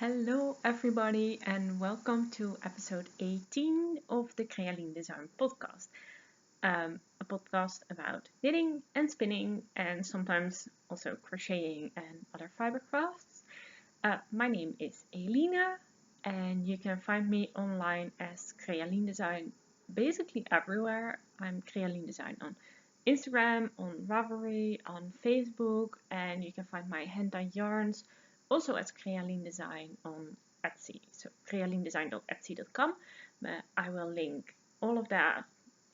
Hello everybody and welcome to episode 18 of the CreaLien Design Podcast. A podcast about knitting and spinning and sometimes also crocheting and other fiber crafts. My name is Eline and you can find me online as CreaLien Design basically everywhere. I'm CreaLien Design on Instagram, on Ravelry, on Facebook, and you can find my hand-dyed yarns also as CreaLien Design on Etsy. So crealiendesign.etsy.com. I will link all of that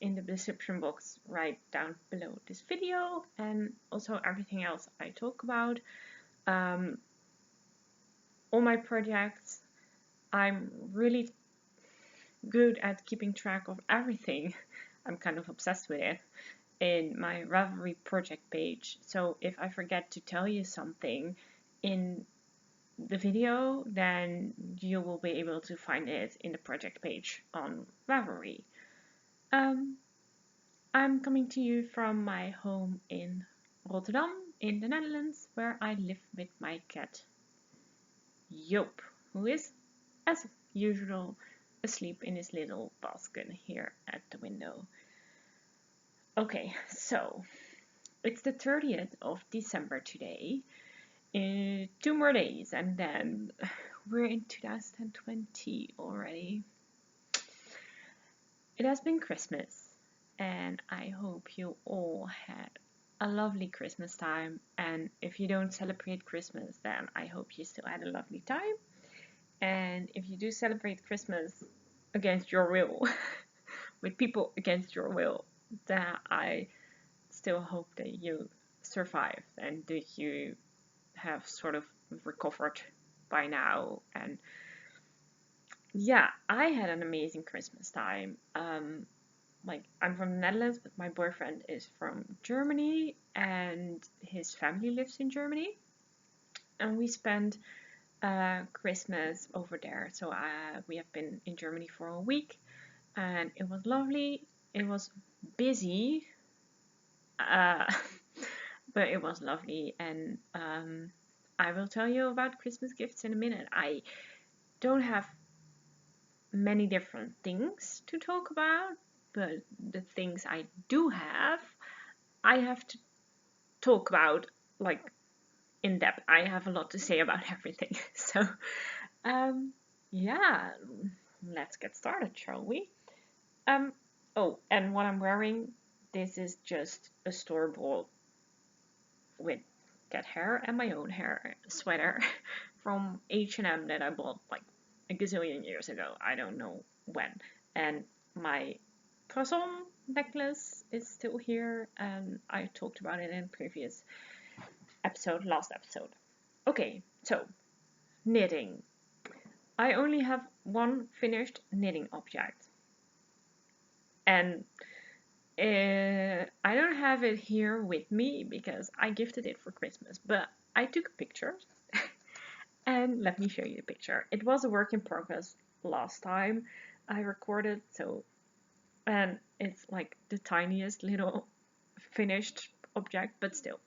in the description box right down below this video, and also everything else I talk about. All my projects, I'm really good at keeping track of everything. I'm kind of obsessed with it in my Ravelry project page. So if I forget to tell you something in the video, then you will be able to find it in the project page on Ravelry. I'm coming to you from my home in Rotterdam in the Netherlands, where I live with my cat Joop, who is, as usual, asleep in his little basket here at the window. Okay, so it's the 30th of December today. 2 more days and then we're in 2020 already. It has been Christmas and I hope you all had a lovely Christmas time, and if you don't celebrate Christmas, then I hope you still had a lovely time. And if you do celebrate Christmas against your will with people against your will, then I still hope that you survived and that you have sort of recovered by now. And yeah, I had an amazing Christmas time. I'm from the Netherlands, but my boyfriend is from Germany and his family lives in Germany, and we spent Christmas over there. So we have been in Germany for a week and it was lovely. It was busy, but it was lovely. And I will tell you about Christmas gifts in a minute. I don't have many different things to talk about, but the things I do have, I have to talk about like in depth. I have a lot to say about everything. So, yeah, let's get started, shall we? Oh, and what I'm wearing, this is just a store-bought with cat hair and my own hair sweater from H&M that I bought like a gazillion years ago. I don't know when. And my croissant necklace is still here, and I talked about it in previous episode, last episode. Okay, so knitting. I only have one finished knitting object. And I don't have it here with me because I gifted it for Christmas, but I took a picture and let me show you the picture. It was a work in progress last time I recorded, and it's like the tiniest little finished object, but still.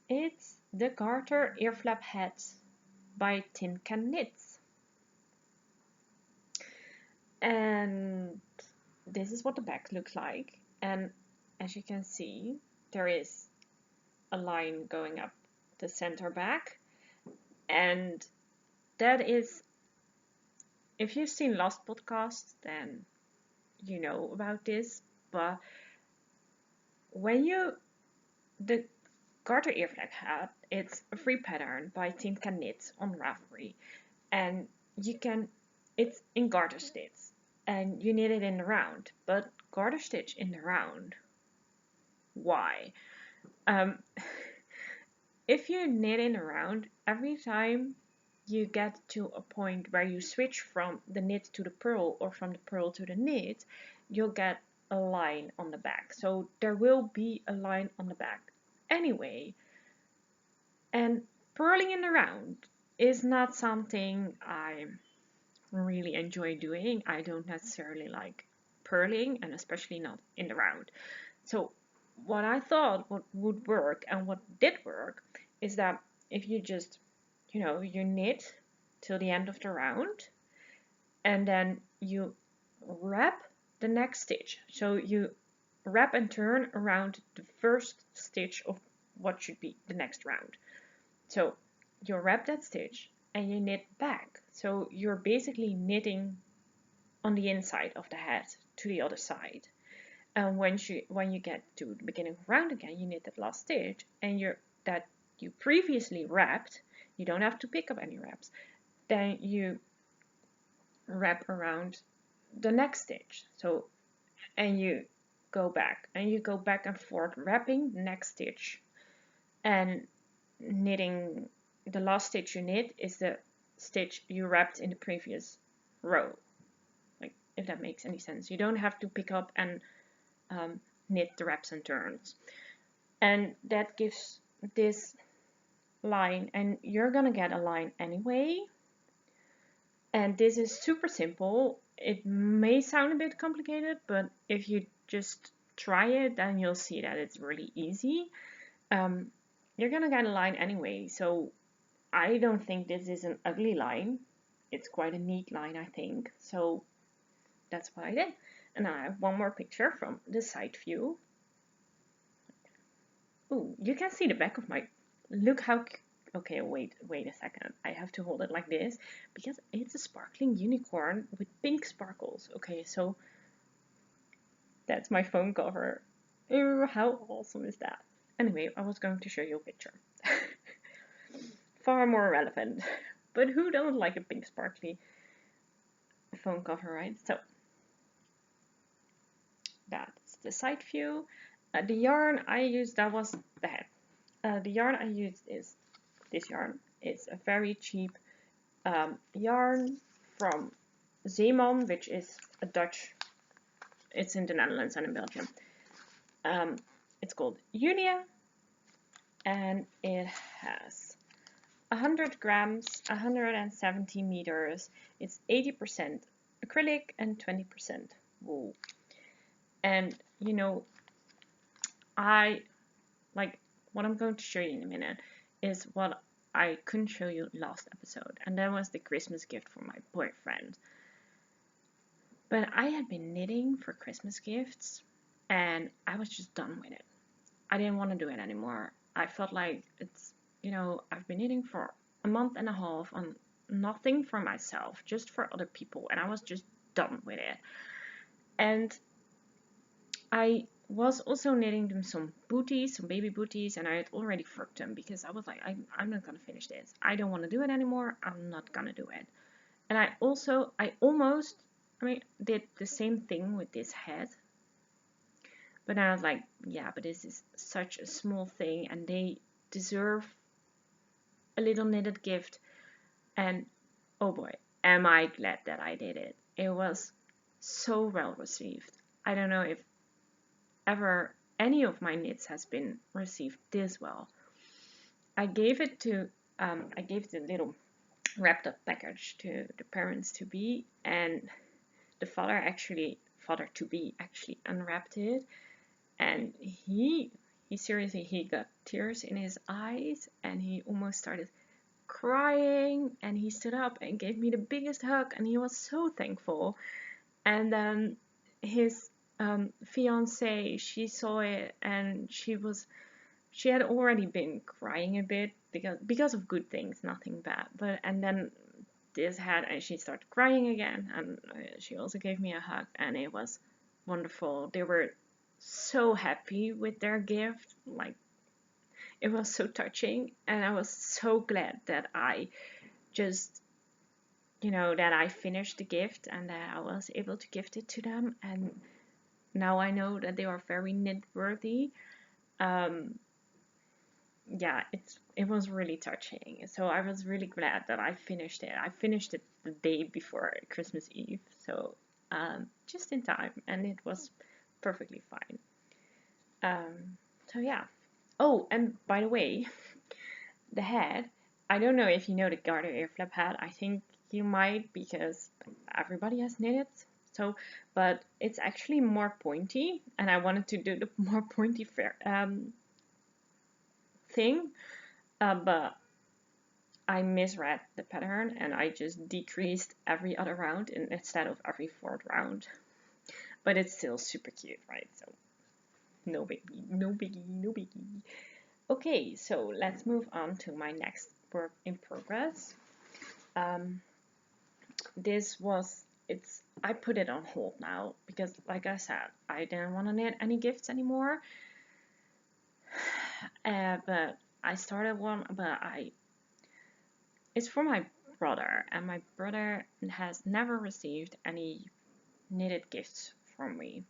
It's the garter ear flap hat by Tin Can Knits. And this is what the back looks like, and as you can see, there is a line going up the center back, and that is, if you've seen last podcast, then you know about this, but the garter ear flap hat, it's a free pattern by Tin Can Knits on Ravelry, and it's in garter stitch, and you knit it in the round, but garter stitch in the round, why? If you knit in a round, every time you get to a point where you switch from the knit to the purl or from the purl to the knit, you'll get a line on the back. So there will be a line on the back anyway. And purling in the round is not something I really enjoy doing. I don't necessarily like purling, and especially not in the round. So what I thought what would work and what did work is that if you just, you knit till the end of the round, and then you wrap the next stitch. So you wrap and turn around the first stitch of what should be the next round. So you wrap that stitch and you knit back. So you're basically knitting on the inside of the head to the other side. And when you get to the beginning of round again, you knit that last stitch, and that you previously wrapped, you don't have to pick up any wraps. Then you wrap around the next stitch. So, and you go back and forth, wrapping the next stitch and knitting. The last stitch you knit is the stitch you wrapped in the previous row. Like, if that makes any sense. You don't have to pick up and knit the wraps and turns. And that gives this line, and you're gonna get a line anyway. And this is super simple. It may sound a bit complicated, but if you just try it, then you'll see that it's really easy. You're gonna get a line anyway, so I don't think this is an ugly line. It's quite a neat line, I think. So that's what I did. And I have one more picture from the side view. Ooh, you can see the back of my, look how, okay, wait a second. I have to hold it like this because it's a sparkling unicorn with pink sparkles. Okay, so that's my phone cover. Ooh, how awesome is that? Anyway, I was going to show you a picture. Far more relevant. But who doesn't like a pink sparkly phone cover, right? So that's the side view. The yarn I used, that was the head. The yarn I used is this yarn. It's a very cheap yarn from Zeeman, which is a Dutch, it's in the Netherlands and in Belgium. It's called Unia, and it has 100 grams, 170 meters. It's 80% acrylic and 20% wool. And you know, I like what I'm going to show you in a minute is what I couldn't show you last episode, and that was the Christmas gift for my boyfriend. But I had been knitting for Christmas gifts and I was just done with it. I didn't want to do it anymore. I felt like it's, you know, I've been knitting for a month and a half on nothing for myself, just for other people, and I was just done with it. And I was also knitting them some booties, some baby booties, and I had already worked them because I was like, I'm not gonna finish this. I don't want to do it anymore. I'm not gonna do it. And I almost did the same thing with this head. But I was like, yeah, but this is such a small thing and they deserve a little knitted gift. And oh boy, am I glad that I did it. It was so well received. I don't know if ever any of my knits has been received this well. I gave the little wrapped up package to the parents to be, and the father to be actually unwrapped it, and he seriously, he got tears in his eyes and he almost started crying, and he stood up and gave me the biggest hug, and he was so thankful. And then his fiance, she saw it, and she had already been crying a bit because of good things, nothing bad. And then this had, and she started crying again, and she also gave me a hug, and it was wonderful. They were so happy with their gift, like it was so touching, and I was so glad that I just, that I finished the gift and that I was able to gift it to them. And now I know that they are very knit worthy. Yeah, it was really touching. So I was really glad that I finished it. I finished it the day before Christmas Eve, so just in time, and it was perfectly fine. So yeah. Oh, and by the way, the head, I don't know if you know the garter ear flap head. I think you might, because everybody has knit it. So, but it's actually more pointy, and I wanted to do the more pointy thing, but I misread the pattern and I just decreased every other round instead of every fourth round. But it's still super cute, right? So no biggie, no biggie, no biggie. Okay, so let's move on to my next work in progress. I put it on hold now because, like I said, I didn't want to knit any gifts anymore. But I started one, but it's for my brother, and my brother has never received any knitted gifts from me.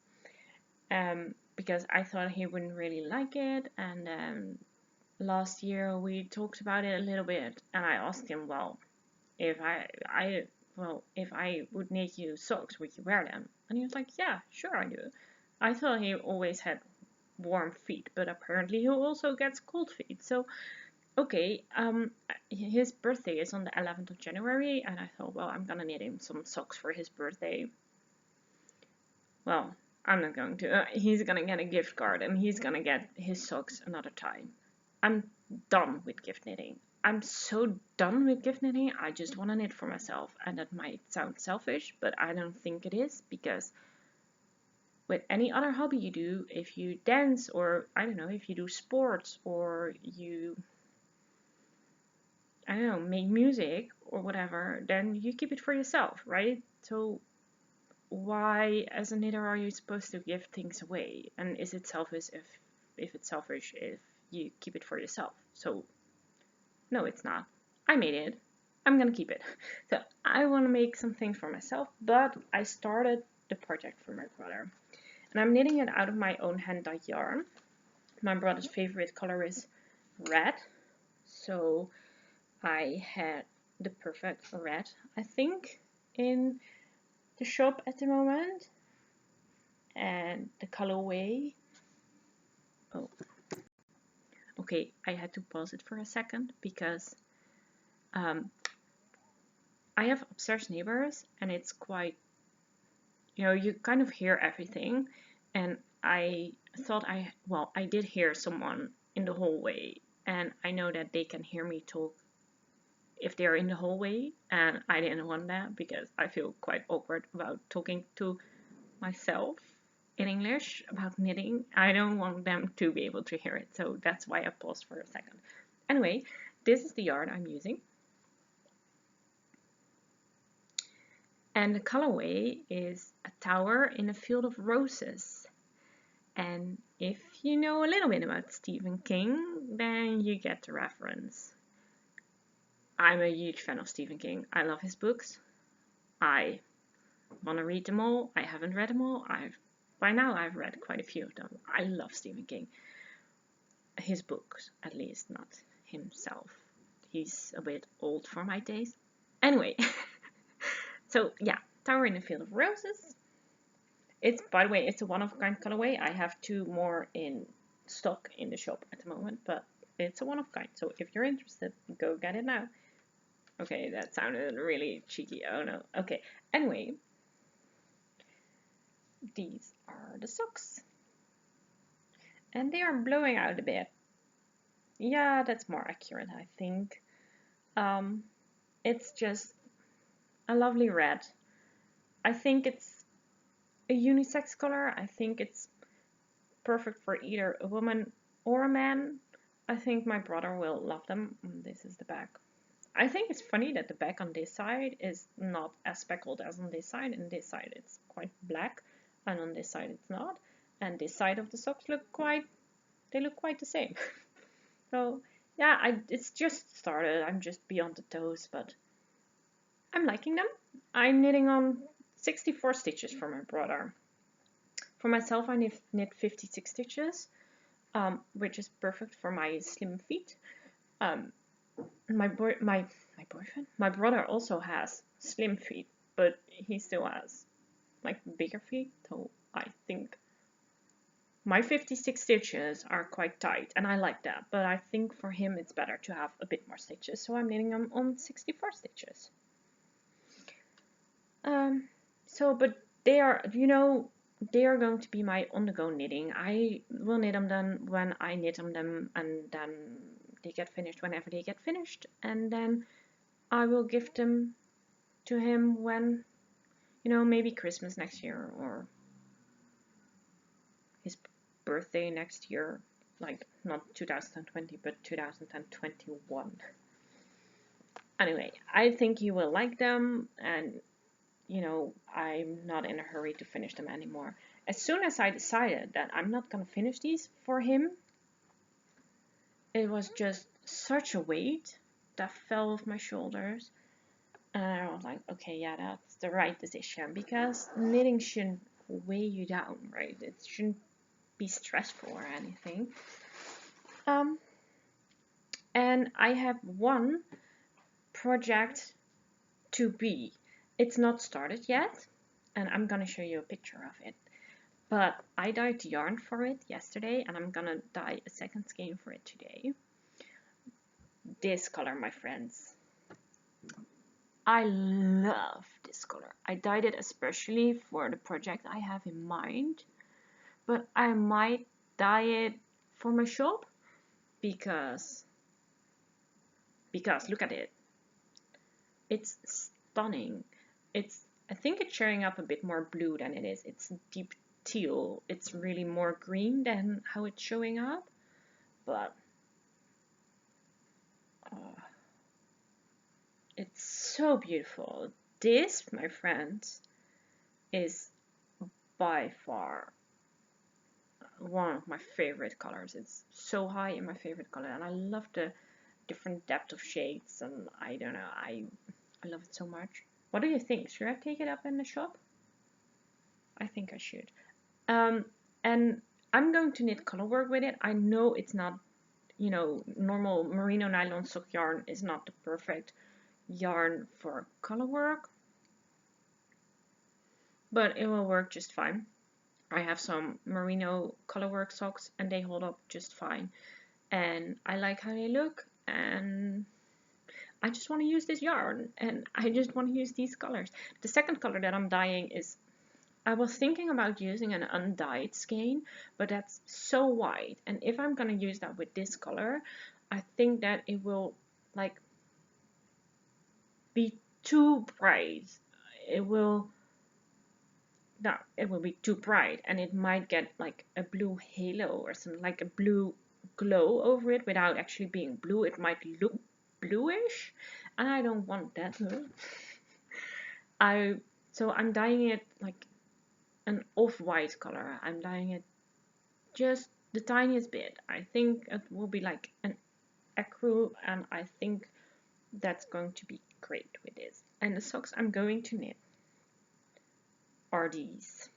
Because I thought he wouldn't really like it, and last year we talked about it a little bit, and I asked him, well, if I would knit you socks, would you wear them? And he was like, yeah, sure I do. I thought he always had warm feet, but apparently he also gets cold feet. So, okay, his birthday is on the 11th of January, and I thought, well, I'm gonna knit him some socks for his birthday. Well, I'm not going to. He's gonna get a gift card, and he's gonna get his socks another time. I'm done with gift knitting. I'm so done with gift knitting. I just want to knit for myself, and that might sound selfish, but I don't think it is, because with any other hobby you do, if you dance, or I don't know, if you do sports, or you, I don't know, make music or whatever, then you keep it for yourself, right? So why, as a knitter, are you supposed to give things away? And is it selfish if it's selfish if you keep it for yourself? So no, it's not. I made it. I'm gonna keep it. So I want to make something for myself, but I started the project for my brother. And I'm knitting it out of my own hand-dyed yarn. My brother's favorite color is red. So I had the perfect red, I think, in the shop at the moment. And the colorway. Oh. Okay, I had to pause it for a second because I have upstairs neighbors, and it's quite, you kind of hear everything. And I thought I did hear someone in the hallway, and I know that they can hear me talk if they're in the hallway, and I didn't want that because I feel quite awkward about talking to myself in English about knitting. I don't want them to be able to hear it, so that's why I paused for a second. Anyway, this is the yarn I'm using. And the colorway is a tower in a field of roses. And if you know a little bit about Stephen King, then you get the reference. I'm a huge fan of Stephen King. I love his books. I want to read them all. I haven't read them all. By now I've read quite a few of them. I love Stephen King. His books, at least, not himself. He's a bit old for my taste. Anyway, so yeah, Tower in a Field of Roses. It's, by the way, it's a one-of-a-kind colorway. I have two more in stock in the shop at the moment, but it's a one-of-a-kind. So if you're interested, go get it now. Okay, that sounded really cheeky. Oh no. Okay, anyway, these are the socks. And they are blowing out a bit. Yeah, that's more accurate, I think. It's just a lovely red. I think it's a unisex color. I think it's perfect for either a woman or a man. I think my brother will love them. This is the back. I think it's funny that the back on this side is not as speckled as on this side. And this side it's quite black, and on this side it's not. And this side of the socks look quite the same. So yeah, it's just started. I'm just beyond the toes, but I'm liking them. I'm knitting on 64 stitches for my brother. For myself, I knit 56 stitches, which is perfect for my slim feet. My brother also has slim feet, but he still has like bigger feet. So I think my 56 stitches are quite tight, and I like that. But I think for him it's better to have a bit more stitches, so I'm knitting them on 64 stitches. But they are, they are going to be my on-the-go knitting. I will knit them then when I knit them, and then they get finished whenever they get finished, and then I will give them to him when, maybe Christmas next year or his birthday next year, like not 2020 but 2021. Anyway, I think he will like them, and I'm not in a hurry to finish them anymore. As soon as I decided that I'm not gonna finish these for him, it was just such a weight that fell off my shoulders. And I was like, okay, yeah, that's the right decision, because knitting shouldn't weigh you down, right? It shouldn't be stressful or anything. And I have one project to be. It's not started yet, and I'm gonna show you a picture of it. But I dyed yarn for it yesterday, and I'm gonna dye a second skein for it today. This color, my friends. I love this color. I dyed it especially for the project I have in mind, but I might dye it for my shop because look at it. It's stunning. I think it's showing up a bit more blue than it is. It's deep teal. It's really more green than how it's showing up, but it's so beautiful. This, my friends, is by far one of my favorite colors. It's so high in my favorite color, and I love the different depth of shades, and I don't know, I love it so much. What do you think? Should I take it up in the shop? I think I should. And I'm going to knit color work with it. I know it's not, normal merino nylon sock yarn is not the perfect yarn for color work, but it will work just fine. I have some merino colorwork socks and they hold up just fine, and I like how they look, and I just want to use this yarn, and I just want to use these colors. The second color that I'm dyeing is, I was thinking about using an undyed skein, but that's so white, and if I'm gonna use that with this color, I think that it will like be too bright. It will be too bright, and it might get like a blue halo or something, like a blue glow over it without actually being blue. It might look bluish, and I don't want that. So I'm dyeing it like an off-white color. I'm dyeing it just the tiniest bit. I think it will be like an ecru, and I think that's going to be great with this. And the socks I'm going to knit are these.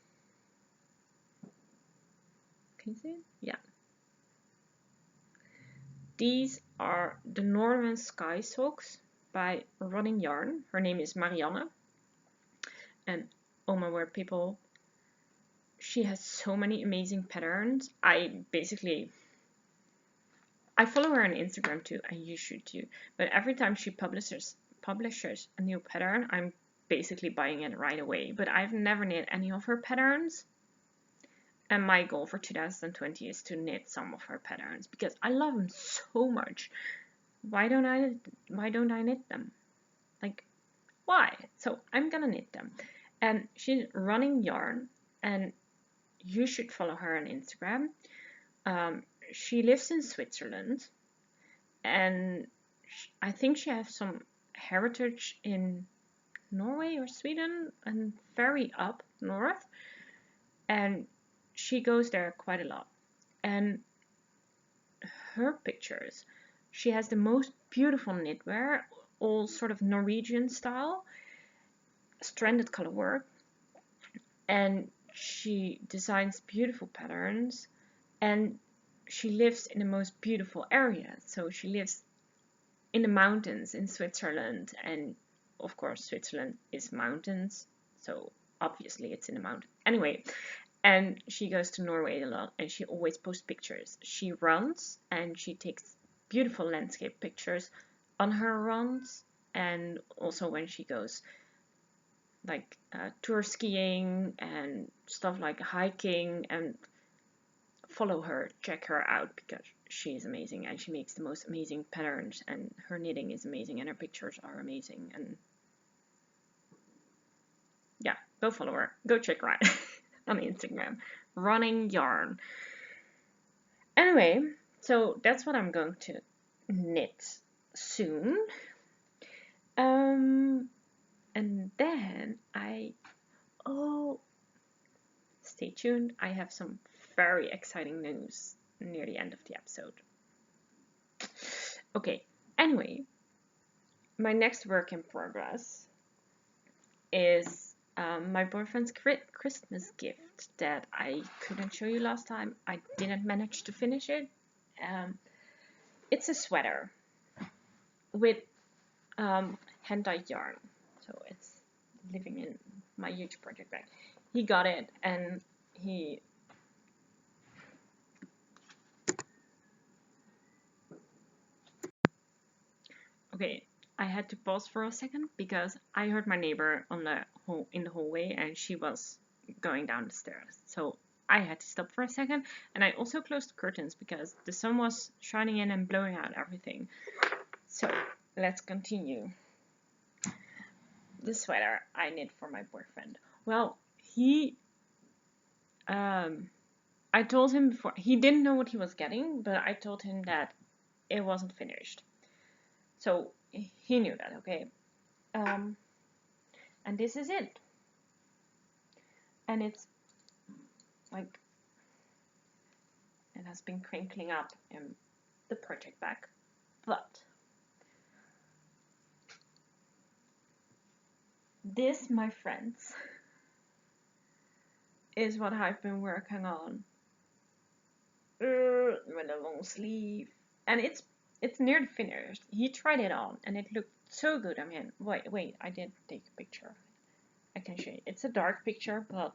Can you see it? Yeah. These are the Northern Sky socks by Running Yarn. Her name is Marianne. And oh my word, people, she has so many amazing patterns. I follow her on Instagram too, and you should too. But every time she publishes a new pattern, I'm basically buying it right away. But I've never knit any of her patterns. And my goal for 2020 is to knit some of her patterns because I love them so much. Why don't I knit them? Like, why? So I'm gonna knit them. And she's Running Yarn, and you should follow her on Instagram. She lives in Switzerland, and I think she has some heritage in Norway or Sweden and very up north, and she goes there quite a lot. And her pictures, she has the most beautiful knitwear, all sort of Norwegian style, stranded color work, and she designs beautiful patterns, and she lives in the most beautiful areas. So she lives in the mountains in Switzerland, and of course Switzerland is mountains, so obviously it's in the mountain. Anyway, and she goes to Norway a lot, and she always posts pictures. She runs, and she takes beautiful landscape pictures on her runs, and also when she goes like tour skiing and stuff like hiking. And follow her, check her out, because she's amazing, and she makes the most amazing patterns, and her knitting is amazing, and her pictures are amazing. And yeah, go follow her. Go check her out on Instagram. Running Yarn. Anyway, so that's what I'm going to knit soon. And then stay tuned. I have some very exciting news near the end of the episode. Okay, anyway, my next work in progress is my boyfriend's Christmas gift that I couldn't show you last time. I didn't manage to finish it. It's a sweater with hand-dyed yarn. So it's living in my huge project bag. He got it, and he okay, I had to pause for a second because I heard my neighbor in the hallway, and she was going down the stairs. So I had to stop for a second, and I also closed the curtains because the sun was shining in and blowing out everything. So let's continue. The sweater I knit for my boyfriend. Well, I told him before, he didn't know what he was getting, but I told him that it wasn't finished. So he knew that, okay? And this is it. And it's like, it has been crinkling up in the project bag. But this, my friends, is what I've been working on. With a long sleeve. And it's nearly finished. He tried it on and it looked so good. I mean, wait, I did take a picture. I can show you. It's a dark picture, but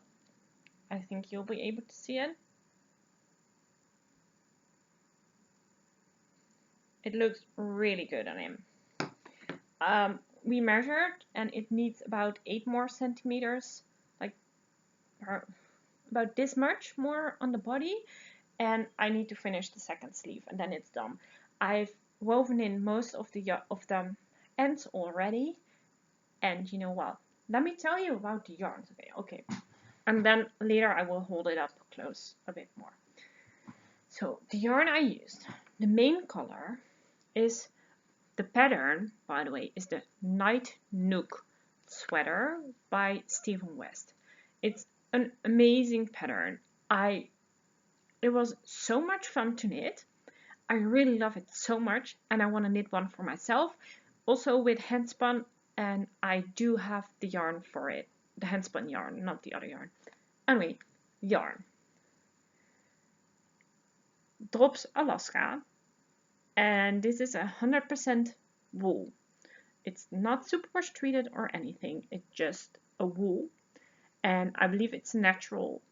I think you'll be able to see it. It looks really good on him. We measured, and it needs about 8 more centimeters, like about this much more on the body, and I need to finish the second sleeve, and then it's done. I've woven in most of the ends already, and you know what? Let me tell you about the yarns. Okay. And then later I will hold it up close a bit more. So the yarn I used, the main color is the pattern, by the way, is the Night Nook sweater by Stephen West. It's an amazing pattern. It was so much fun to knit. I really love it so much, and I want to knit one for myself, also with handspun, and I do have the yarn for it, the handspun yarn, not the other yarn. Anyway, yarn. Drops Alaska, and this is 100% wool. It's not superwash treated or anything, it's just a wool, and I believe it's a natural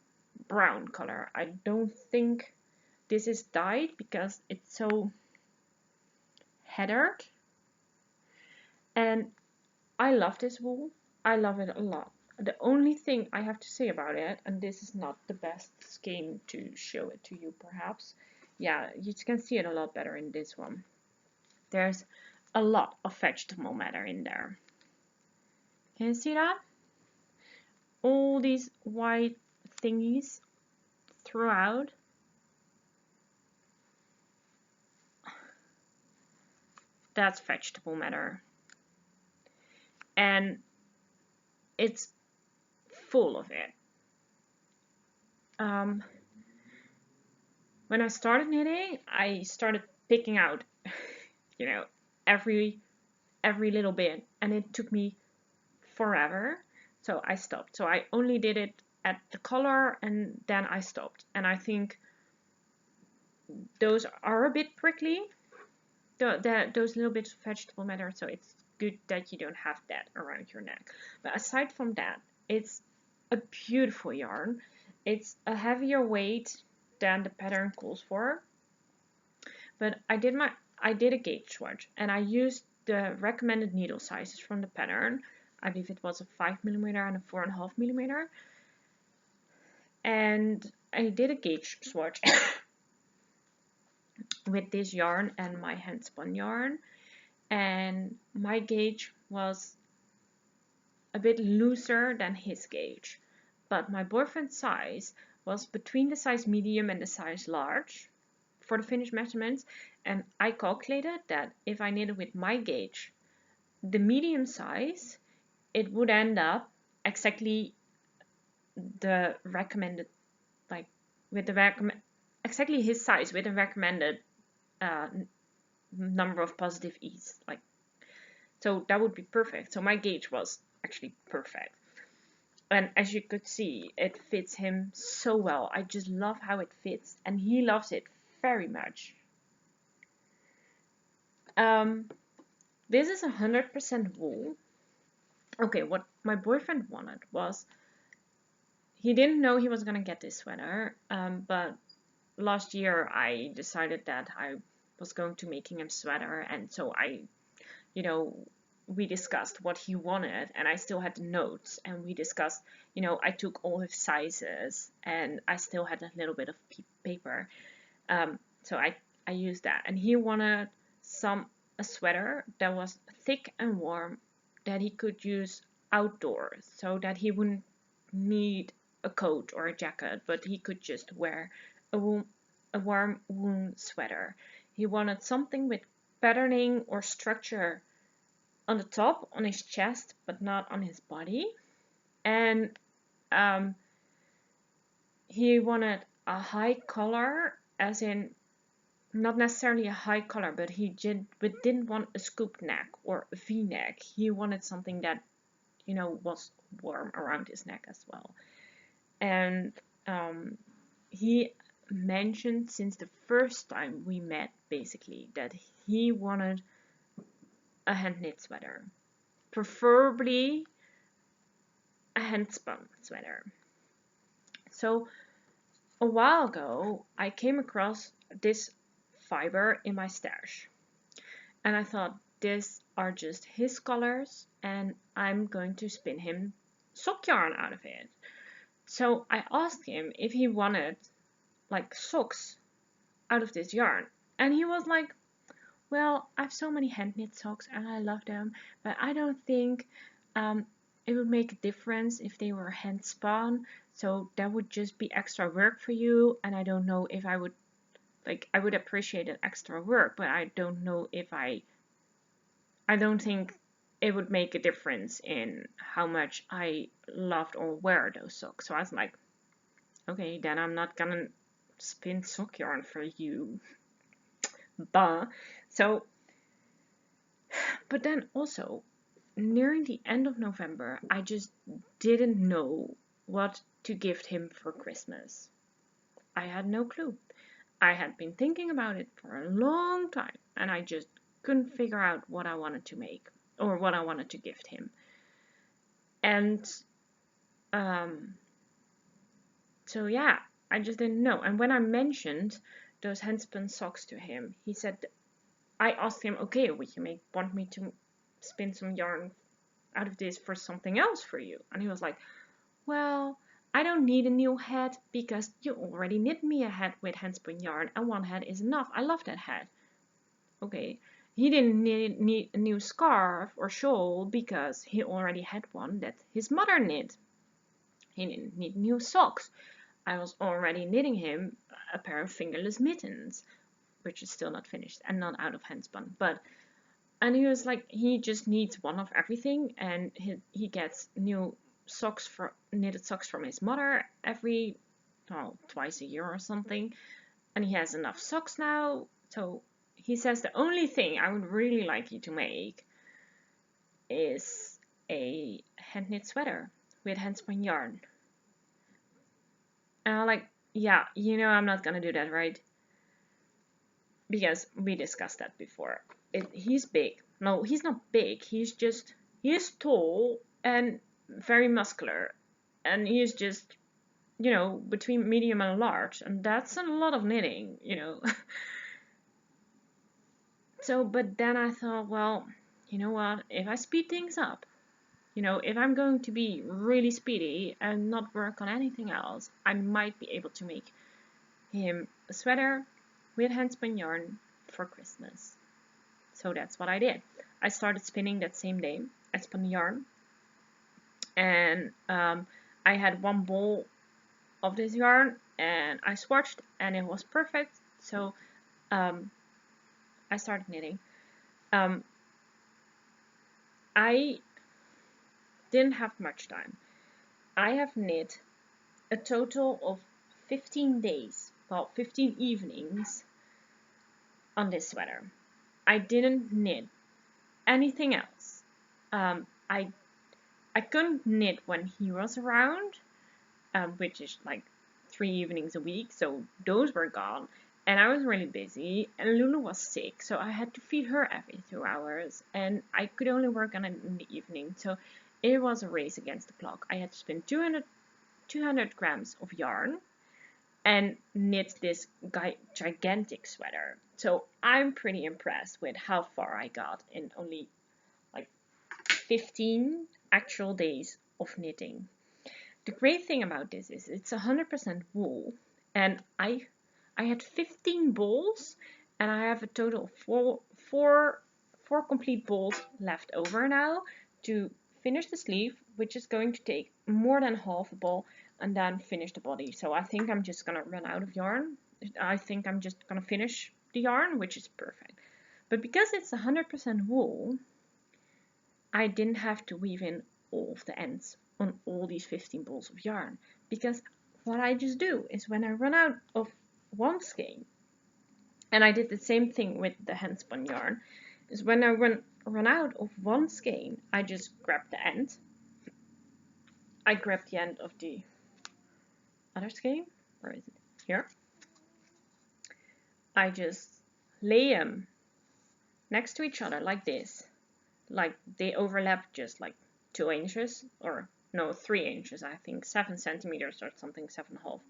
brown color. I don't think this is dyed because it's so heathered, and I love this wool. I love it a lot. The only thing I have to say about it, and this is not the best scheme to show it to you perhaps, yeah, you can see it a lot better in this one. There's a lot of vegetable matter in there. Can you see that? All these white thingies throughout. That's vegetable matter. And it's full of it. When I started knitting, I started picking out, every little bit, and it took me forever. So I stopped. So I only did it at the collar, and then I stopped. And I think those are a bit prickly, those little bits of vegetable matter, so it's good that you don't have that around your neck. But aside from that, it's a beautiful yarn. It's a heavier weight than the pattern calls for, but I did a gauge swatch, and I used the recommended needle sizes from the pattern. I believe it was a 5mm and a 4.5mm, and I did a gauge swatch with this yarn and my hand spun yarn, and my gauge was a bit looser than his gauge, but my boyfriend's size was between the size medium and the size large for the finished measurements, and I calculated that if I knitted with my gauge, the medium size, it would end up exactly the recommended, like with the exactly his size with the recommended number of positive E's, like, so that would be perfect. So my gauge was actually perfect. And as you could see, it fits him so well. I just love how it fits, and he loves it very much. This is 100% wool. Okay, what my boyfriend wanted was, he didn't know he was gonna get this sweater, but last year I decided that I was going to making him sweater, and so we discussed what he wanted, and I still had the notes, and we discussed, I took all his sizes, and I still had a little bit of paper, so I used that, and he wanted a sweater that was thick and warm, that he could use outdoors, so that he wouldn't need a coat or a jacket, but he could just wear a warm wool sweater. He wanted something with patterning or structure on the top, on his chest, but not on his body. And he wanted a high collar, as in not necessarily a high collar, but didn't want a scoop neck or a V-neck. He wanted something that, was warm around his neck as well. And he mentioned since the first time we met, basically, that he wanted a hand knit sweater, preferably a hand spun sweater. So a while ago, I came across this Fibre in my stash, and I thought, these are just his colors, and I'm going to spin him sock yarn out of it. So I asked him if he wanted like socks out of this yarn, and he was like, well, I have so many hand knit socks and I love them, but I don't think it would make a difference if they were hand spun, so that would just be extra work for you, and I don't know if I would appreciate an extra work, but I don't know if I don't think it would make a difference in how much I loved or wear those socks. So I was like, okay, then I'm not gonna spin sock yarn for you. But then also, nearing the end of November, I just didn't know what to gift him for Christmas. I had no clue. I had been thinking about it for a long time, and I just couldn't figure out what I wanted to make or what I wanted to gift him. And so yeah, I just didn't know. And when I mentioned those handspun socks to him, he said, I asked him, okay, would you want me to spin some yarn out of this for something else for you? And he was like, well, I don't need a new hat because you already knit me a hat with handspun yarn, and one hat is enough. I love that hat. Okay. He didn't need a new scarf or shawl because he already had one that his mother knit. He didn't need new socks. I was already knitting him a pair of fingerless mittens, which is still not finished and not out of handspun. And he was like, he just needs one of everything, and he gets new knitted socks from his mother twice a year or something, and he has enough socks now. So he says the only thing I would really like you to make is a hand knit sweater with handspun yarn. And I'm like, yeah, I'm not gonna do that, right? Because we discussed that before. He's big. No, he's not big. He is tall and very muscular, and he is just, between medium and large, and that's a lot of knitting, So, but then I thought, well, you know what, if I speed things up, if I'm going to be really speedy and not work on anything else, I might be able to make him a sweater with handspun yarn for Christmas. So that's what I did. I started spinning that same day. I spun yarn, and I had one ball of this yarn, and I swatched, and it was perfect. So I started knitting. I didn't have much time. I have knit a total of 15 days, well, 15 evenings on this sweater. I didn't knit anything else. I couldn't knit when he was around, which is like 3 evenings a week, so those were gone. And I was really busy, and Lulu was sick, so I had to feed her every 2 hours, and I could only work on it in the evening, so it was a race against the clock. I had to spend 200 grams of yarn and knit this gigantic sweater. So I'm pretty impressed with how far I got in only like 15 actual days of knitting. The great thing about this is it's 100% wool, and I had 15 balls, and I have a total of four complete balls left over now to finish the sleeve, which is going to take more than half a ball, and then finish the body. So I think I'm just gonna run out of yarn. I think I'm just gonna finish the yarn, which is perfect. But because it's 100% wool, I didn't have to weave in all of the ends on all these 15 balls of yarn, because what I just do is when I run out of one skein, and I did the same thing with the handspun yarn, is when I run out of one skein, I just grab the end. I grab the end of the other skein. Where is it? Here. I just lay them next to each other like this. Like they overlap just like 2 inches, or no, 3 inches, I think, 7 centimeters or something, 7.5.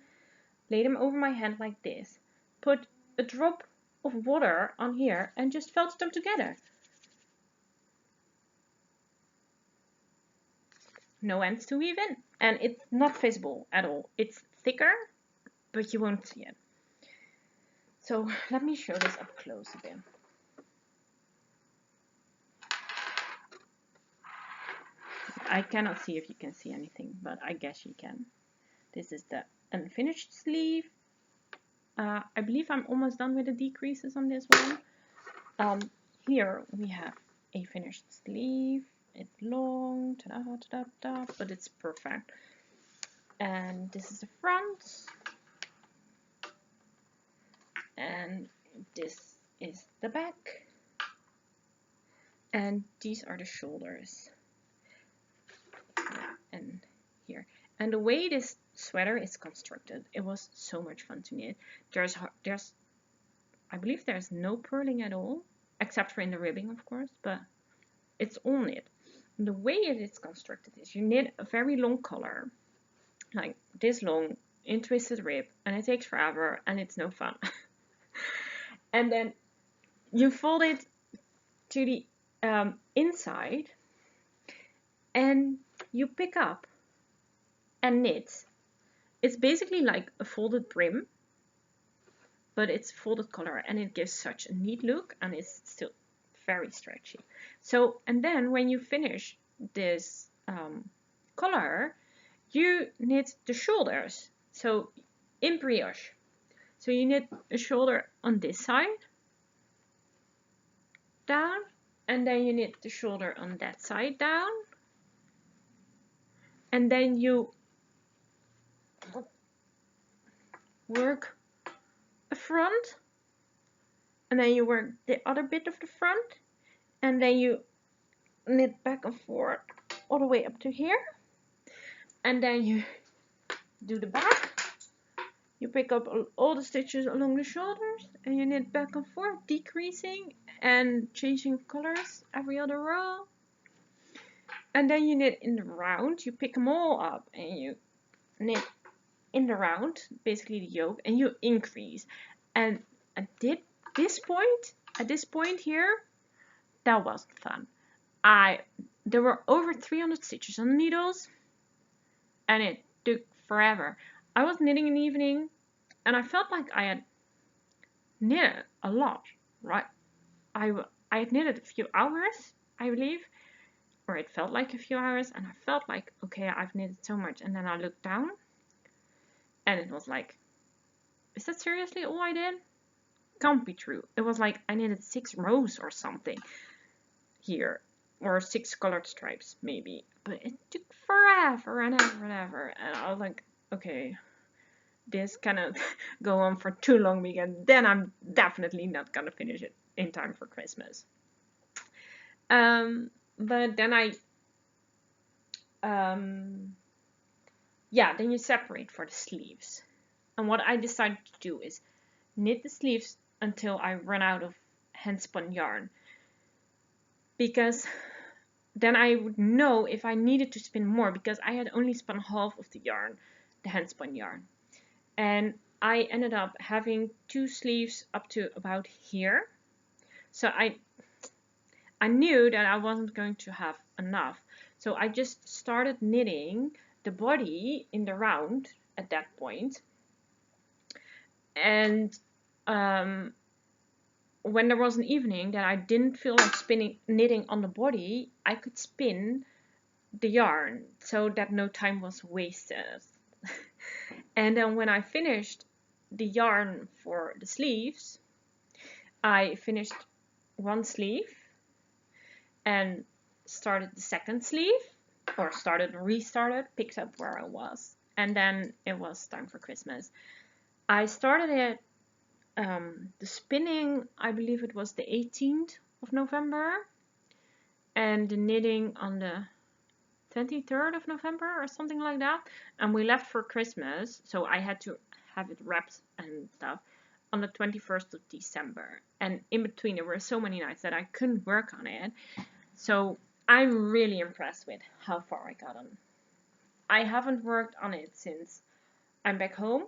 Lay them over my hand like this. Put a drop of water on here and just felt them together. No ends to weave in, and it's not visible at all. It's thicker, but you won't see it. So let me show this up close a bit. I cannot see if you can see anything, but I guess you can. This is the unfinished sleeve. I believe I'm almost done with the decreases on this one. Here we have a finished sleeve. It's long, but it's perfect. And this is the front. And this is the back. And these are the shoulders. And here. And the way this sweater is constructed, it was so much fun to knit. I believe there's no purling at all, except for in the ribbing, of course, but it's all knit. And the way it is constructed is you knit a very long collar, like this long, in twisted rib, and it takes forever, and it's no fun. And then you fold it to the inside, and you pick up and knit. It's basically like a folded brim, but it's folded collar, and it gives such a neat look, and it's still very stretchy. So, and then when you finish this collar, you knit the shoulders, so in brioche. So you knit a shoulder on this side, down, and then you knit the shoulder on that side, down, and then you work a front, and then you work the other bit of the front, and then you knit back and forth all the way up to here, and then you do the back. You pick up all the stitches along the shoulders, and you knit back and forth, decreasing and changing colors every other row. And then you knit in the round. You pick them all up and you knit in the round, basically the yoke, and you increase. And at this point here, that wasn't fun. There were over 300 stitches on the needles, and it took forever. I was knitting in the evening, and I felt like I had knitted a lot, right? I had knitted a few hours, I believe, or it felt like a few hours, and I felt like, okay, I've knitted so much, and then I looked down, and it was like, is that seriously all I did? Can't be true. It was like I knitted 6 rows or something here, or 6 colored stripes maybe, but it took forever and ever and ever, and I was like, okay, this cannot go on for too long because then I'm definitely not gonna finish it in time for Christmas. But then then you separate for the sleeves. And what I decided to do is knit the sleeves until I run out of handspun yarn. Because then I would know if I needed to spin more, because I had only spun half of the yarn, the handspun yarn. And I ended up having 2 sleeves up to about here. So I knew that I wasn't going to have enough. So I just started knitting the body in the round at that point. And when there was an evening that I didn't feel like knitting on the body, I could spin the yarn so that no time was wasted. And then when I finished the yarn for the sleeves, I finished one sleeve and started the second sleeve, or restarted, picked up where I was, and then it was time for Christmas. I started it, the spinning, I believe it was the 18th of November, and the knitting on the 23rd of November or something like that, and we left for Christmas, so I had to have it wrapped and stuff on the 21st of December, and in between there were so many nights that I couldn't work on it, so I'm really impressed with how far I got on. I haven't worked on it since I'm back home,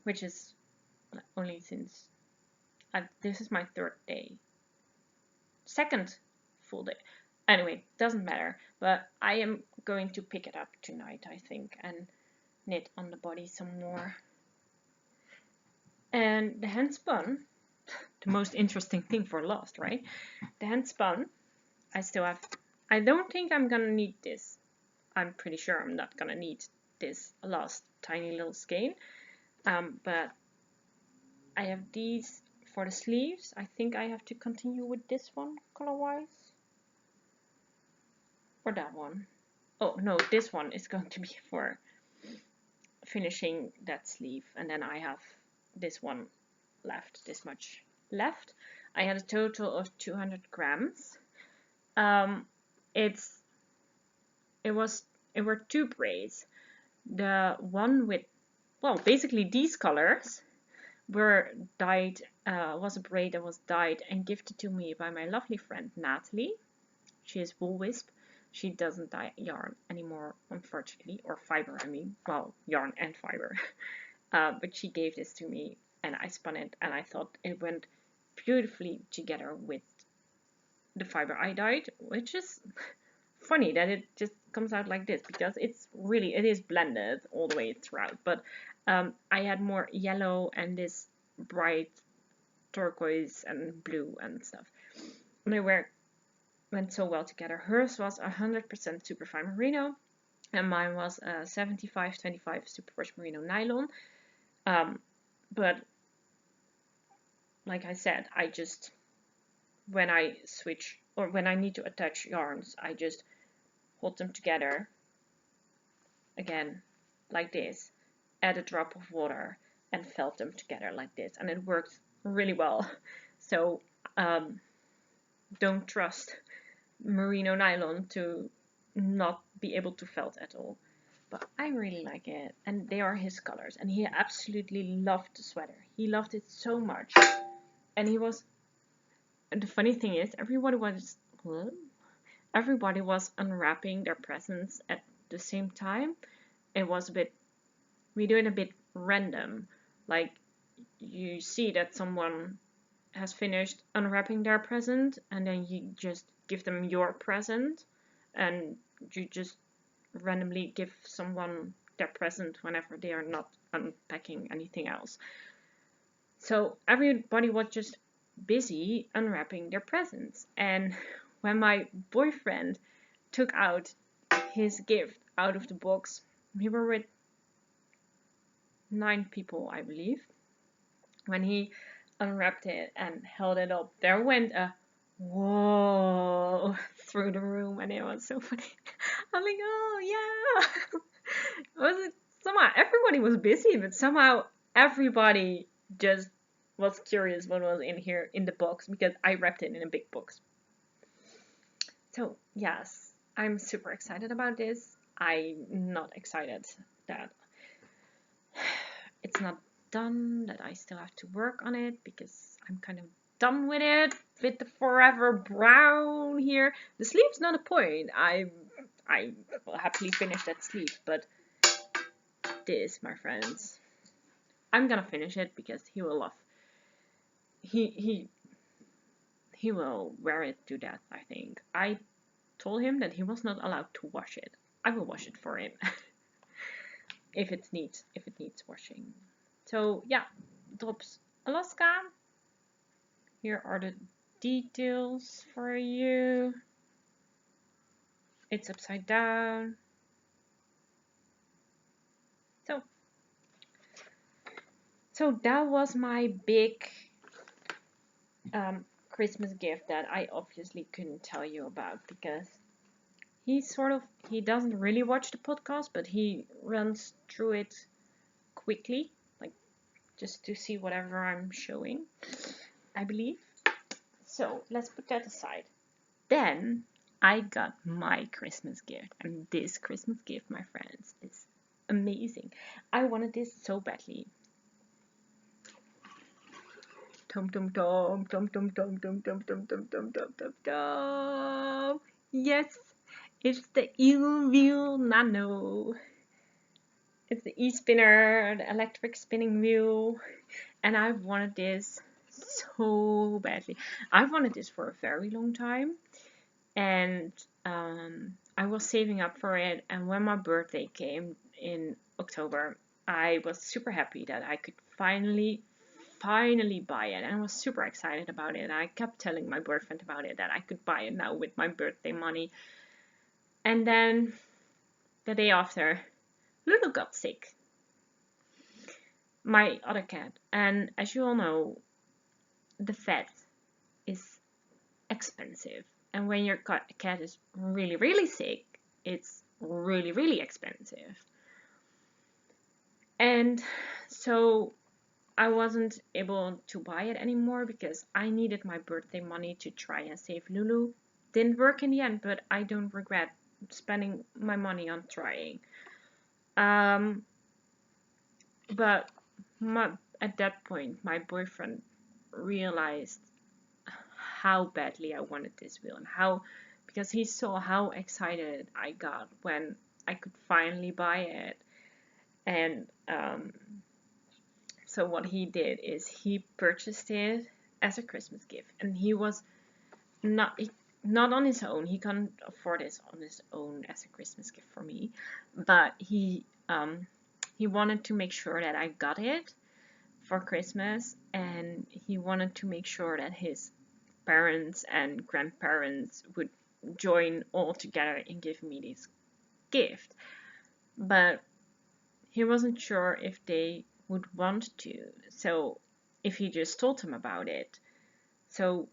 which is only since this is my 3rd day. 2nd full day. Anyway, doesn't matter. But I am going to pick it up tonight, I think, and knit on the body some more. And the handspun, the most interesting thing for last, right? The handspun, I don't think I'm gonna need this. I'm pretty sure I'm not gonna need this last tiny little skein. But I have these for the sleeves. I think I have to continue with this one color-wise. Or that one. Oh no, this one is going to be for finishing that sleeve. And then I have this one left, this much left. I had a total of 200 grams. It were 2 braids. The one with, well, basically these colors were dyed, was a braid that was dyed and gifted to me by my lovely friend Natalie. She is Wool Wisp. She doesn't dye yarn anymore, unfortunately, or fiber, I mean, well, yarn and fiber. But she gave this to me and I spun it, and I thought it went beautifully together with the fiber I dyed, which is funny that it just comes out like this, because it is blended all the way throughout, but I had more yellow and this bright turquoise and blue and stuff, and they went so well together. Hers was 100% superfine merino, and mine was 75-25 superwash merino nylon. But like I said, I just, when I switch, or when I need to attach yarns, I just hold them together again like this, add a drop of water and felt them together like this, and it works really well. So don't trust merino nylon to not be able to felt at all, but I really like it, and they are his colors, and he absolutely loved the sweater. He loved it so much, and the funny thing is, everybody was unwrapping their presents at the same time. It was we do it a bit random. Like, you see that someone has finished unwrapping their present, and then you just give them your present, and you just randomly give someone their present whenever they are not unpacking anything else. So everybody was just busy unwrapping their presents. And when my boyfriend took out his gift out of the box, we were with 9 people, I believe. When he unwrapped it and held it up, there went a whoa through the room, and it was so funny. I'm like, oh yeah. Somehow everybody was busy, but somehow everybody just was curious what was in here in the box, because I wrapped it in a big box. So yes, I'm super excited about this. I'm not excited that it's not done, that I still have to work on it, because I'm kind of done with it, with the forever brown here. The sleeve's not a point. I will happily finish that sleeve, but this, my friends, I'm gonna finish it because he will love. He will wear it to death, I think. I told him that he was not allowed to wash it. I will wash it for him if it needs washing. So yeah, tops Alaska. Here are the details for you. It's upside down. So that was my big Christmas gift that I obviously couldn't tell you about, because he doesn't really watch the podcast, but he runs through it quickly, like just to see whatever I'm showing, I believe. So let's put that aside. Then I got my Christmas gift, and this Christmas gift, my friends, is amazing. I wanted this so badly. Tom tom tom tom tom tom tom tom tom tom tom tom tom tom. Yes, it's the e-wheel Nano. It's the e-spinner, the electric spinning wheel, and I've wanted this so badly. I've wanted this for a very long time, and I was saving up for it, and when my birthday came in October, I was super happy that I could finally buy it, and I was super excited about it, and I kept telling my boyfriend about it, that I could buy it now with my birthday money. And then the day after, Lulu got sick, my other cat, and as you all know, the vet is expensive, and when your cat is really, really sick, it's really, really expensive. And so I wasn't able to buy it anymore because I needed my birthday money to try and save Lulu. Didn't work in the end, but I don't regret spending my money on trying. But at that point, my boyfriend realized how badly I wanted this wheel, and because he saw how excited I got when I could finally buy it. And so what he did is he purchased it as a Christmas gift, and he was not on his own. He can't afford this on his own as a Christmas gift for me, but he wanted to make sure that I got it for Christmas, and he wanted to make sure that his parents and grandparents would join all together in giving me this gift. But he wasn't sure if they would want to, so if he just told them about it. So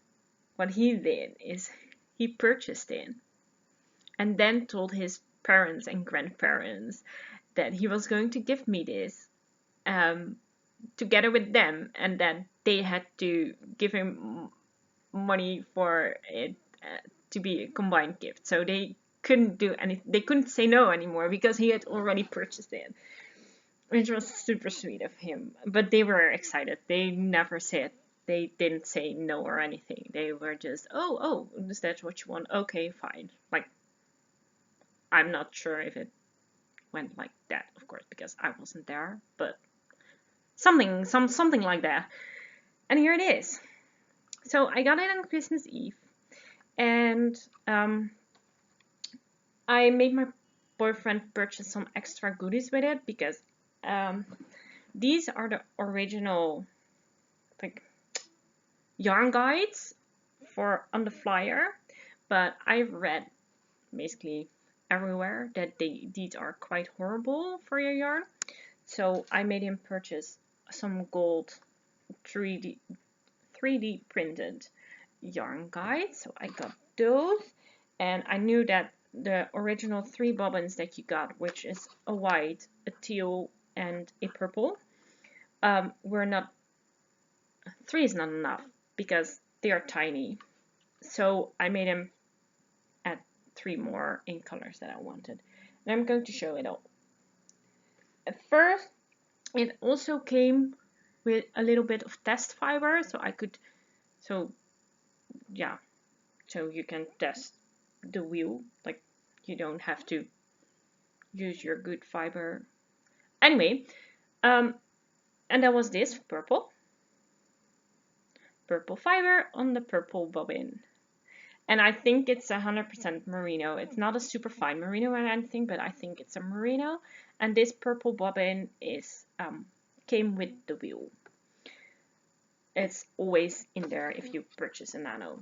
what he did is he purchased it and then told his parents and grandparents that he was going to give me this together with them, and that they had to give him money for it to be a combined gift. So they couldn't do anything. They couldn't say no anymore because he had already purchased it, which was super sweet of him. But they were excited. They didn't say no or anything. They were just, oh, is that what you want? Okay, fine. Like, I'm not sure if it went like that, of course, because I wasn't there, but something like that. And here it is. So I got it on Christmas Eve, and I made my boyfriend purchase some extra goodies with it, because these are the original like yarn guides for on the flyer, but I've read basically everywhere that these are quite horrible for your yarn. So I made him purchase some gold 3D printed yarn guides. So I got those, and I knew that the original 3 bobbins that you got, which is a white, a teal, and a purple, were not, 3 is not enough because they are tiny. So I made them add 3 more in colors that I wanted. And I'm going to show it all. At first, it also came with a little bit of test fiber, so you can test the wheel, like you don't have to use your good fiber. Anyway, and that was this purple fiber on the purple bobbin. And I think it's 100% merino. It's not a super fine merino or anything, but I think it's a merino. And this purple bobbin is came with the wheel. It's always in there if you purchase a nano.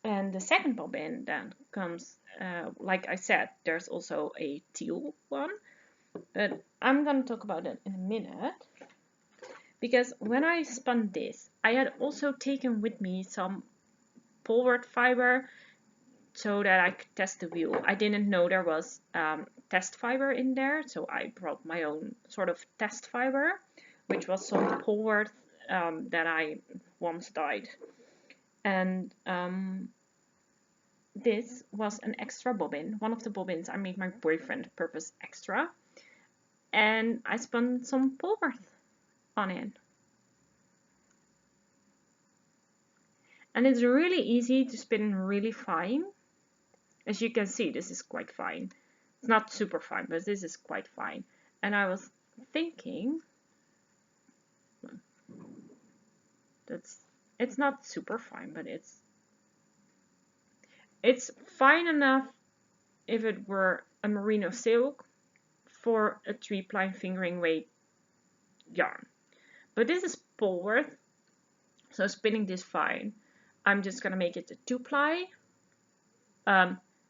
And the second bobbin then comes, like I said, there's also a teal one. But I'm going to talk about it in a minute. Because when I spun this, I had also taken with me some Polwarth fiber so that I could test the wheel. I didn't know there was test fiber in there, so I brought my own sort of test fiber, which was some Polwarth that I once dyed. And this was an extra bobbin. One of the bobbins I made my boyfriend purpose extra. And I spun some Polwarth on it. And it's really easy to spin really fine. As you can see, this is quite fine. It's not super fine, but this is quite fine. And I was thinking it's not super fine, but it's fine enough if it were a merino silk for a 3-ply fingering weight yarn. But this is Polwarth, so spinning this fine. I'm just gonna make it a 2-ply.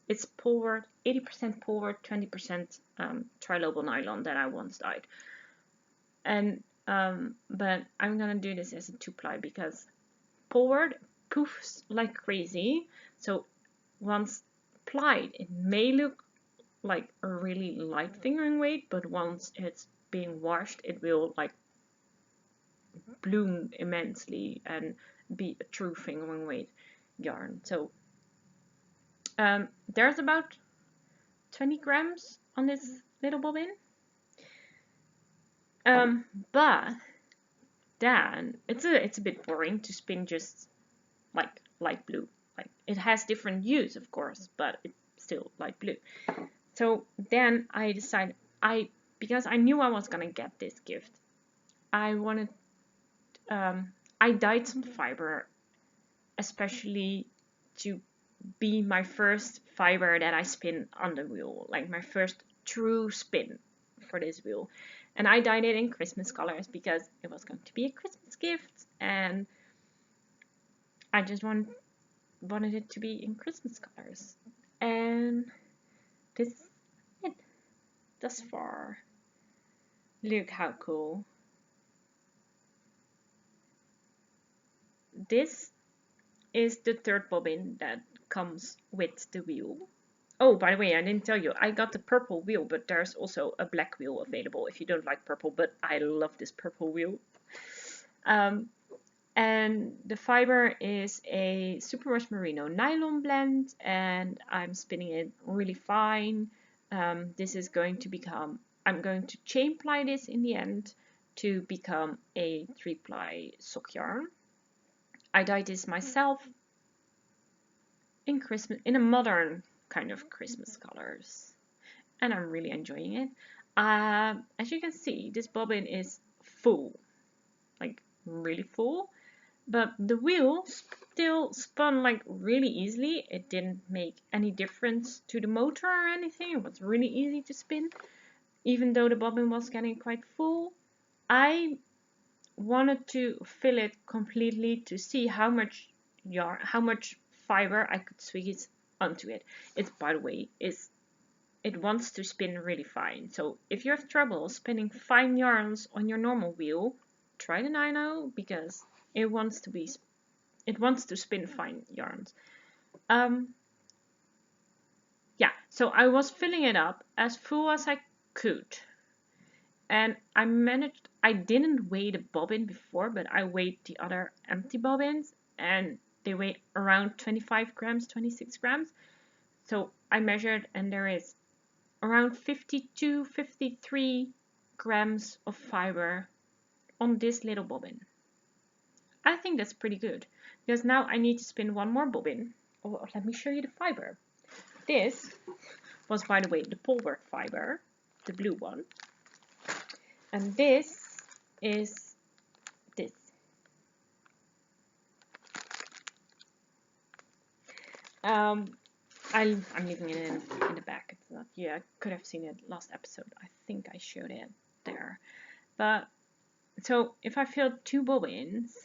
It's Polwarth, 80% Polwarth, 20% trilobal nylon that I once dyed. And but I'm gonna do this as a 2-ply because Polwarth poofs like crazy. So once plied, it may look like a really light fingering weight, but once it's being washed, it will like bloom immensely and be a true fingering weight yarn. So there's about 20 grams on this little bobbin. But then it's a bit boring to spin just like light blue. Like it has different hues, of course, but it's still light blue. So then I decided because I knew I was gonna get this gift, I wanted I dyed some fiber, especially to be my first fiber that I spin on the wheel, like my first true spin for this wheel. And I dyed it in Christmas colors because it was going to be a Christmas gift, and I just wanted it to be in Christmas colors. And this is it thus far. Look how cool. This is the third bobbin that comes with the wheel. Oh, by the way, I didn't tell you, I got the purple wheel, but there's also a black wheel available if you don't like purple, but I love this purple wheel. And the fiber is a superwash merino nylon blend, and I'm spinning it really fine. This is going to become, I'm going to chain ply this in the end to become a 3-ply sock yarn. I dyed this myself in a modern kind of Christmas colors, and I'm really enjoying it. As you can see, this bobbin is full, like really full, but the wheel still spun like really easily. It didn't make any difference to the motor or anything. It was really easy to spin, even though the bobbin was getting quite full. I wanted to fill it completely to see how much yarn, how much fiber I could squeeze onto it. It's, by the way, it wants to spin really fine. So if you have trouble spinning fine yarns on your normal wheel, try the nylon because it wants to spin fine yarns. Yeah, so I was filling it up as full as I could. And I didn't weigh the bobbin before, but I weighed the other empty bobbins and they weigh around 25 grams, 26 grams. So I measured and there is around 52, 53 grams of fiber on this little bobbin. I think that's pretty good because now I need to spin one more bobbin. Oh, let me show you the fiber. This was, by the way, the Polwarth fiber, the blue one. And this is this. I'm leaving it in the back. It's not, yeah, I could have seen it last episode. I think I showed it there. But so if I fill 2 bobbins,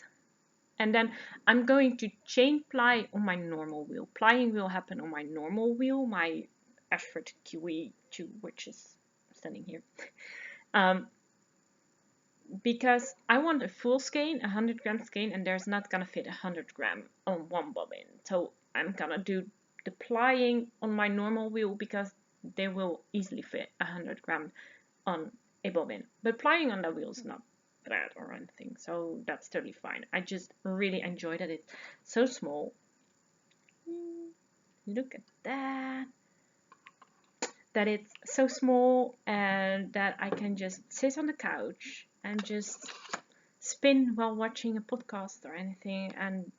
and then I'm going to chain ply on my normal wheel. Plying will happen on my normal wheel, my Ashford QE2, which is standing here. Because I want a full skein, 100 gram skein, and there's not gonna fit 100 gram on one bobbin. So I'm gonna do the plying on my normal wheel because they will easily fit 100 gram on a bobbin. But plying on the wheel is not bad or anything, so that's totally fine. I just really enjoy that it's so small. Look at that. That it's so small and that I can just sit on the couch and just spin while watching a podcast or anything, and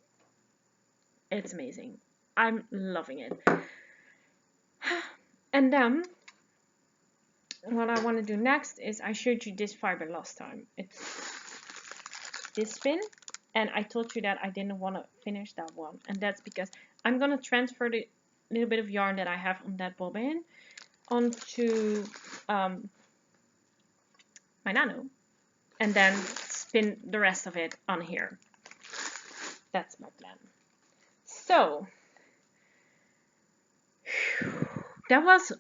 it's amazing. I'm loving it. And then what I want to do next is I showed you this fiber last time. It's this spin, and I told you that I didn't want to finish that one, and that's because I'm going to transfer the little bit of yarn that I have on that bobbin onto my nano and then spin the rest of it on here. That's my plan. So that was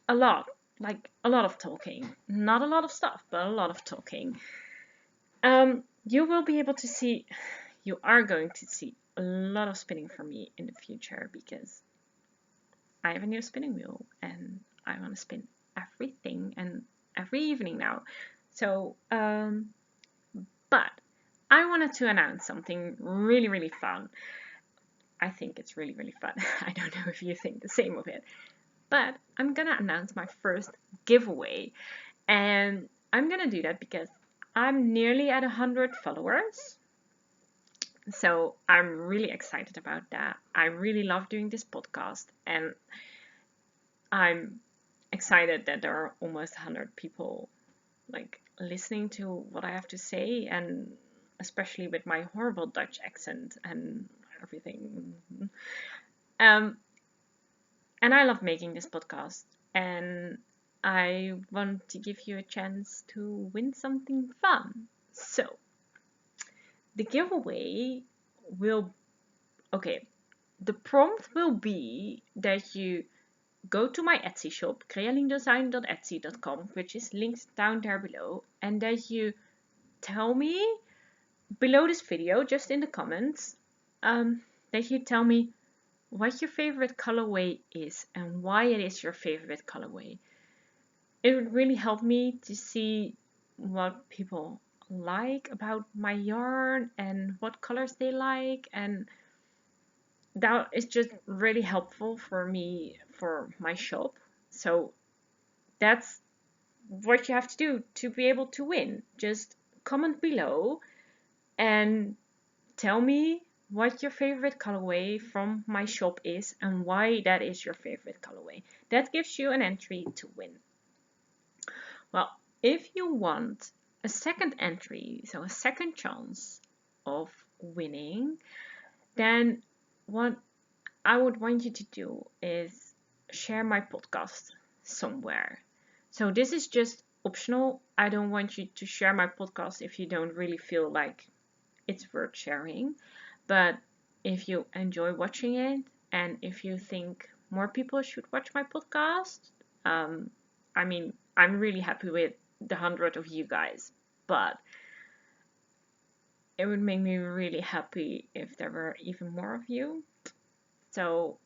a lot, like a lot of talking. Not a lot of stuff, but a lot of talking. You will be able to see, you are going to see a lot of spinning from me in the future because I have a new spinning wheel and I want to spin everything and every evening now. So, but I wanted to announce something really, really fun. I think it's really, really fun. I don't know if you think the same of it, but I'm gonna announce my first giveaway, and I'm gonna do that because I'm nearly at 100 followers. So I'm really excited about that. I really love doing this podcast, and I'm excited that there are almost 100 people like listening to what I have to say, and especially with my horrible Dutch accent and everything. And I love making this podcast, and I want to give you a chance to win something fun. So the giveaway will, okay, the prompt will be that you go to my Etsy shop, crealiendesign.etsy.com, which is linked down there below, and that you tell me below this video, just in the comments, that you tell me what your favorite colorway is and why it is your favorite colorway. It would really help me to see what people like about my yarn and what colors they like, and that is just really helpful for me for my shop. So that's what you have to do to be able to win. Just comment below and tell me what your favorite colorway from my shop is and why that is your favorite colorway. That gives you an entry to win. Well, if you want a second entry, so a second chance of winning, then what I would want you to do is share my podcast somewhere. So this is just optional. I don't want you to share my podcast if you don't really feel like it's worth sharing. But if you enjoy watching it and if you think more people should watch my podcast, I mean, I'm really happy with the 100 of you guys, but it would make me really happy if there were even more of you. So,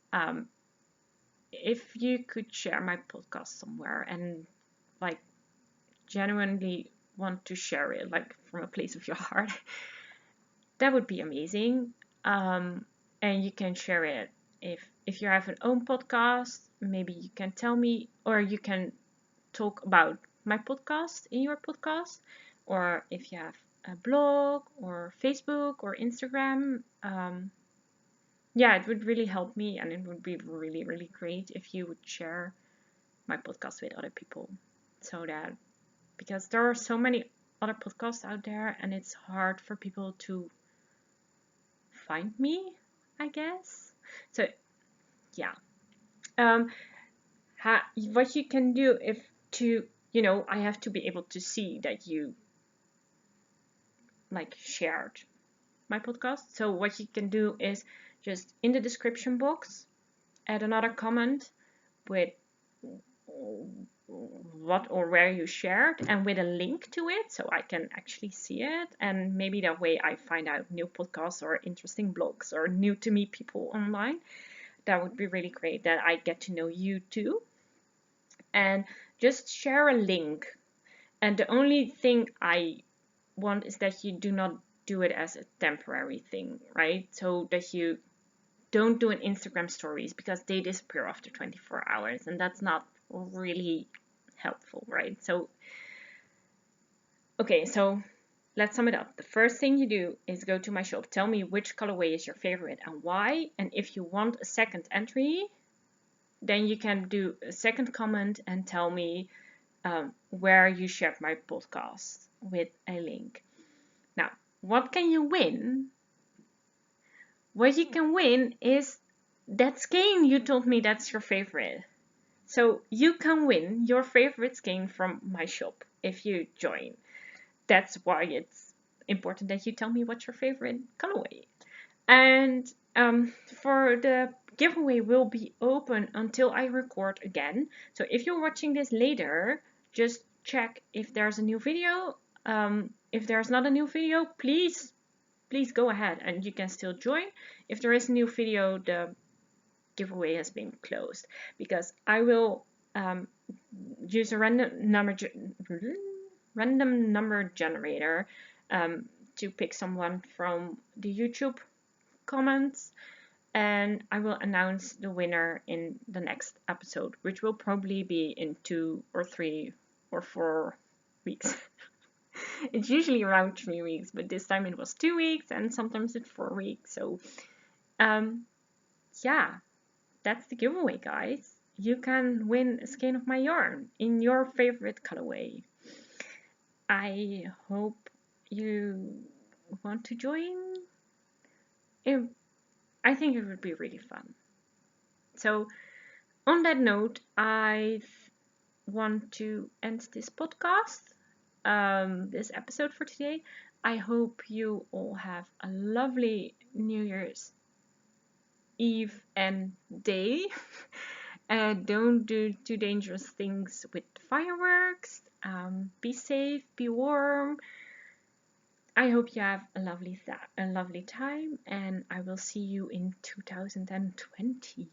if you could share my podcast somewhere and like genuinely want to share it, like from a place of your heart, that would be amazing. And you can share it if you have an own podcast. Maybe you can tell me, or you can talk about my podcast in your podcast, or if you have a blog or Facebook or Instagram. Yeah, it would really help me, and it would be really, really great if you would share my podcast with other people, so that, because there are so many other podcasts out there and it's hard for people to find me, I guess. So yeah, what you can do, if to, I have to be able to see that you like shared my podcast. So what you can do is just in the description box add another comment with what or where you shared and with a link to it so I can actually see it, and maybe that way I find out new podcasts or interesting blogs or new to me people online. That would be really great, that I get to know you too. And just share a link, and the only thing I want is that you do not do it as a temporary thing, right? So that you don't do an Instagram stories, because they disappear after 24 hours and that's not really helpful, right? So, okay, so let's sum it up. The first thing you do is go to my shop. Tell me which colorway is your favorite and why. And if you want a second entry, then you can do a second comment and tell me where you shared my podcast with a link. Now, what can you win? What you can win is that skein you told me that's your favorite. So you can win your favorite skein from my shop if you join. That's why it's important that you tell me what's your favorite colorway. And for the giveaway will be open until I record again. So if you're watching this later, just check if there's a new video. If there's not a new video, please go ahead and you can still join. If there is a new video, the giveaway has been closed, because I will use a random number generator to pick someone from the YouTube comments, and I will announce the winner in the next episode, which will probably be in 2 or 3 or 4 weeks. It's usually around 3 weeks, but this time it was 2 weeks and sometimes it's 4 weeks. So yeah, that's the giveaway, guys. You can win a skein of my yarn in your favorite colorway. I hope you want to join. I think it would be really fun. So on that note, I want to end this podcast, this episode for today. I hope you all have a lovely New Year's Eve and day. Don't do too dangerous things with fireworks. Be safe, be warm. I hope you have a lovely time, and I will see you in 2020.